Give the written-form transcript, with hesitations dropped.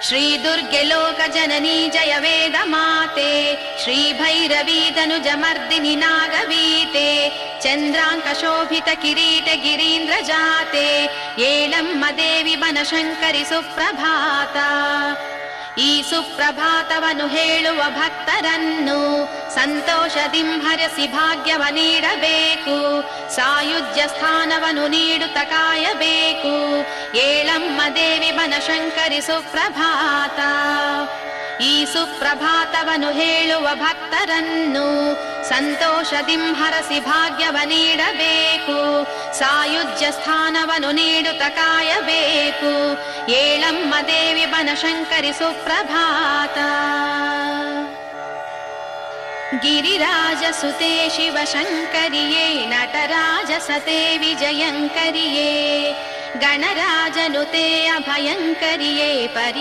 ಶ್ರೀ ದುರ್ಗೆ ಲೋಕ ಜನನೀ ಜಯ ವೇದ ಮಾತೆ, ಶ್ರೀ ಭೈರವೀ ಧನುಜ ಮರ್ದಿನಿ ನಾಗವೀತೆ, ಚಂದ್ರಾಂಕ ಶೋಭಿತ ಕಿರೀಟ ಗಿರೀಂದ್ರ ಜಾತೆ, ಏಳಮ್ಮ ದೇವಿ ಬನಶಂಕರಿ ಸುಪ್ರಭಾತ. ಈ ಸುಪ್ರಭಾತವನ್ನು ಹೇಳುವ ಭಕ್ತರನ್ನು ಸಂತೋಷದಿಂಹರಿಸಿ ಭಾಗ್ಯವ ನೀಡಬೇಕು, ಸಾಯುಜ್ಯ ಸ್ಥಾನವನ್ನು ನೀಡುತ್ತ ಕಾಯಬೇಕು. ಏಳಮ್ಮ ದೇವಿ ಬನಶಂಕರಿ ಸುಪ್ರಭಾತ. ಈ ಸುಪ್ರಭಾತವನ್ನು ಹೇಳುವ ಭಕ್ತರನ್ನು ಸಂತೋಷದಿಂಹರಿಸಿ ಭಾಗ್ಯವ ನೀಡಬೇಕು, ಸಾಯುಜ್ಯ ಸ್ಥಾನವನ್ನು ನೀಡುತ್ತ ಕಾಯಬೇಕು. ಏಳಮ್ಮ ದೇವಿ ಬನಶಂಕರಿ ಸುಪ್ರಭಾತ. ಗಿರಿರಾಜ ಸುತೆ ಶಿವಶಂಕರಿಯೇ, ನಟರಾಜ ಸತೆ ವಿಜಯಂಕರಿಯೇ, ಗಣರಾಜನುತೆ ಅಭಯಂಕರಿಯೇ, ಪರಿ